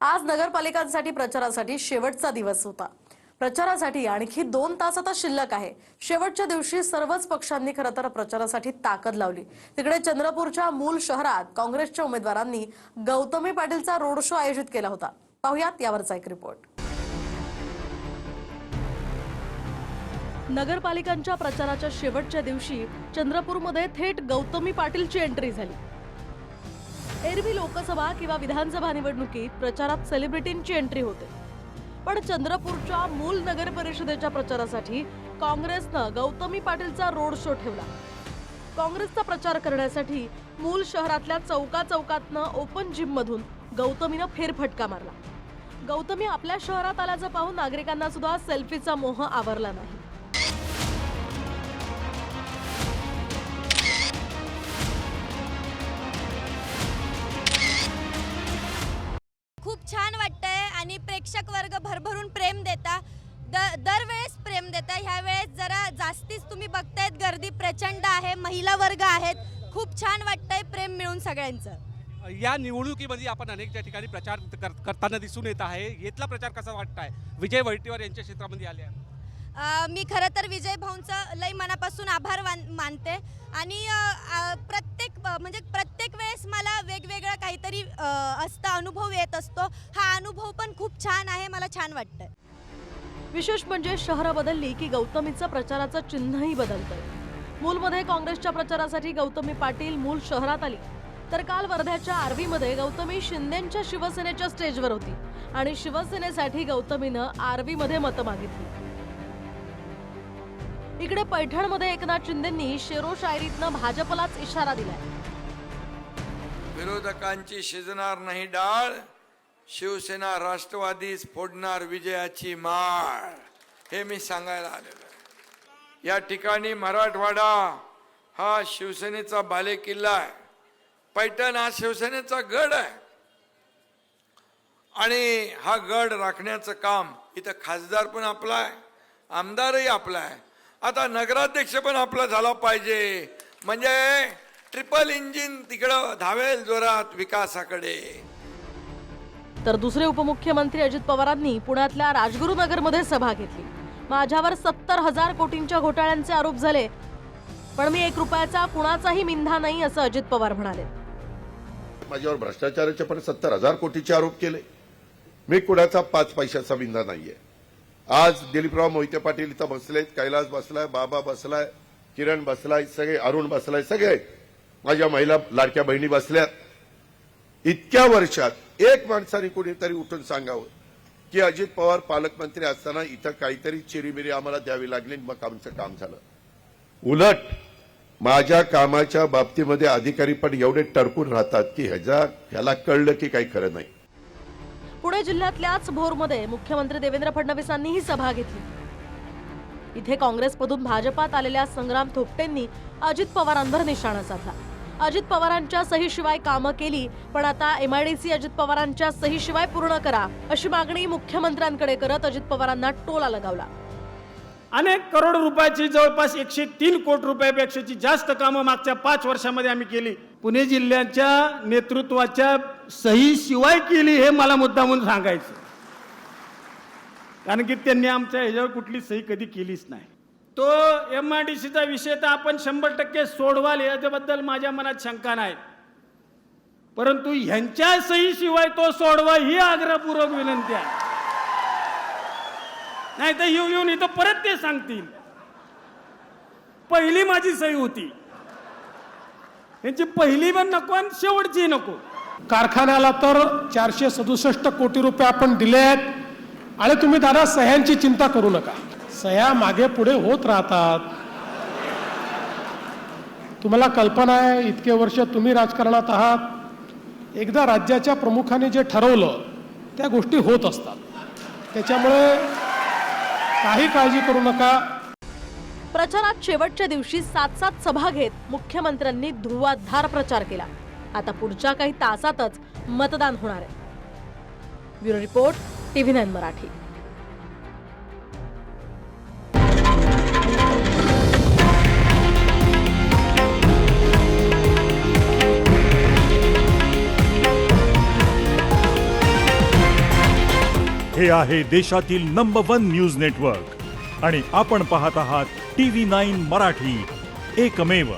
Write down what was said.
आज नगरपालिकांसाठी प्रचारासाठी शेवटचा दिवस होता। प्रचारासाठी आणखी 2 तासातच शिल्लक आहे। शेवटच्या दिवशी सर्वच पक्षांनी खरं तर प्रचारासाठी ताकद लावली। तिकडे चंद्रपूरच्या मूल शहरात काँग्रेसच्या उमेदवारांनी गौतमी पाटीलचा रोड शो आयोजित केला होता। पाहुयात यावरचा एक रिपोर्ट। नगरपालिकांच्या प्रचाराच्या शेवटच्या दिवशी चंद्रपूरमध्ये थेट गौतमी पाटीलची एंट्री झाली। एरवी लोकसभा किंवा विधानसभा निवडणुकीत प्रचारात सेलिब्रिटींची एंट्री होते, पण चंद्रपूरच्या मूल नगर परिषदेच्या प्रचारासाठी काँग्रेसनं गौतमी पाटीलचा रोड शो ठेवला। काँग्रेसचा प्रचार करण्यासाठी मूल शहरातल्या चौकातनं ओपन जिम मधून गौतमीनं फेरफटका मारला। गौतमी आपल्या शहरात आल्याचं पाहून नागरिकांना सुद्धा सेल्फीचा मोह आवरला नाही। खूप छान वाटतंय आणि प्रेक्षक वर्ग भरभरून प्रेम देता, दरवेळेस प्रेम देता। ह्या वेळेस जरा जास्तीच तुम्ही बघतायत, गर्दी प्रचंड आहे, महिला वर्ग आहेत। खूप छान वाटतंय प्रेम मिळून सगळ्यांचं। या निवडणुकीमध्ये आपण अनेक ठिकाणी प्रचार करताना दिसून येत आहे। येतला प्रचार कसा वाटताय? विजय वडेट्टीवार यांच्या क्षेत्रामध्ये आले आहे। मी खरं तर विजय भाऊंचं लई मनापासून आभार मानते आणि प्रत्येक वेळेस मला वेगवेगळा काहीतरी असतं, अनुभव येत असतो। हा अनुभव पण खूप छान आहे, मला छान वाटतंय। विशेष म्हणजे शहर बदलली की गौतमीचं प्रचाराचं चिन्हही बदलतंय। मूलमध्ये काँग्रेसच्या प्रचारासाठी गौतमी पाटील मूल शहरात आली, तर काल वर्ध्याच्या आर्वीमध्ये गौतमी शिंदेंच्या शिवसेनेच्या स्टेजवर होती आणि शिवसेनेसाठी गौतमीनं आर्वीमध्ये मतं मागितली। इकडे पैठणमध्ये एकनाथ शिंदेंनी शेरो शायरीतनं भाजपलाच इशारा दिलाय। विरोधकांची शिजणार नाही डाळ, शिवसेना राष्ट्रवादीच फोडणार विजयाची माळ, हे मी सांगायला आलेलो आहे। या ठिकाणी मराठवाडा हा शिवसेनेचा बालेकिल्ला आहे, पैठण हा शिवसेनेचा गड आहे आणि हा गड राखण्याचं काम इथं खासदार पण आपला आहे, आमदारही आपला आहे, आता नगराध्यक्ष पण आपला झाला पाहिजे, म्हणजे ट्रिपल इंजिन तिकडं धावेल जोरात विकासाकडे। तर दुसरे उपमुख्यमंत्री अजित पवारांनी पुण्यातल्या राजगुरुनगरमध्ये सभा घेतली। माझ्यावर 70,000 कोटींच्या घोटाळ्यांचे आरोप झाले, पण मी 1 रुपयाचा कुणाचाही मिंधा नाही, असं अजित पवार म्हणाले। माझ्यावर भ्रष्टाचाराचे पण 70,000 कोटीचे आरोप केले, मी कुणाचा 5 पैशाचा मिंधा नाहीये। आज दिलीपराव मोहिते पाटील इथं बसलेत, कैलास बसलाय, बाबा बसलाय, किरण बसलाय, सगळे अरुण बसलाय, सगळे माझ्या महिला लाडक्या बहिणी बसल्यात। इतक्या वर्षात एक माणसाने कुणीतरी उठून सांगावं की अजित पवार पालकमंत्री असताना इथं काहीतरी चिरीमिरी आम्हाला द्यावी लागली, मग आमचं काम झालं। उलट माझ्या कामाच्या बाबतीमध्ये अधिकारी पण एवढे टरकून राहतात की ह्याला कळलं की काही खरं नाही। पुणे जिल्ह्यातल्याच भोरमध्ये मुख्यमंत्री देवेंद्र फडणवीसांनी ही सभा घेतली। इथे काँग्रेसमधून भाजपात आलेल्या संग्राम थोपटेंनी अजित पवारांवर निशाणा साधला। अजित पवारांच्या सहीशिवाय कामं केली, पण आता MIDC अजित पवारांच्या सहीशिवाय पूर्ण करा, अशी मागणी मुख्यमंत्र्यांकडे करत अजित पवारांना टोला लगावला। अनेक करोड रुपयाची, जवळपास 103 कोटी रुपयापेक्षाची जास्त कामं मागच्या 5 वर्षामध्ये आम्ही केली। पुणे जिल्ह्याच्या नेतृत्वाच्या सहीशिवाय केली, हे मला मुद्दामून सांगायचं, कारण की त्यांनी आमच्या ह्याच्यावर कुठली सही कधी केलीच नाही। तो MIDCचा विषय तर आपण 100% सोडवाल, याच्याबद्दल माझ्या मनात शंका नाही, परंतु ह्यांच्या सहीशिवाय तो सोडवा ही आग्रहपूर्वक विनंती आहे। नाही तर येऊन इथं परत ते सांगतील पहिली माझी सही होती, यांची पहिली पण नको आणि शेवटची नको। कारखान्याला तर 467 कोटी रुपये आपण दिले आहेत आणि तुम्ही दादा सह्यांची चिंता करू नका, सह्या मागे पुढे होत राहतात। तुम्हाला कल्पना आहे, इतके वर्ष तुम्ही राजकारणात आहात, एकदा राज्याच्या प्रमुखाने जे ठरवलं त्या गोष्टी होत असतात, त्याच्यामुळे काही काळजी करू नका। प्रचारात शेवटच्या दिवशी 7 सभा घेत मुख्यमंत्र्यांनी धुवाधार प्रचार केला। आता पुढच्या काही तासातच मतदान होणार आहे। Bureau report, TV9 Marathi. हे आहे देशातील नंबर 1 न्यूज नेटवर्क आणि आपण पाहत आहात TV9 मराठी, एकमेव.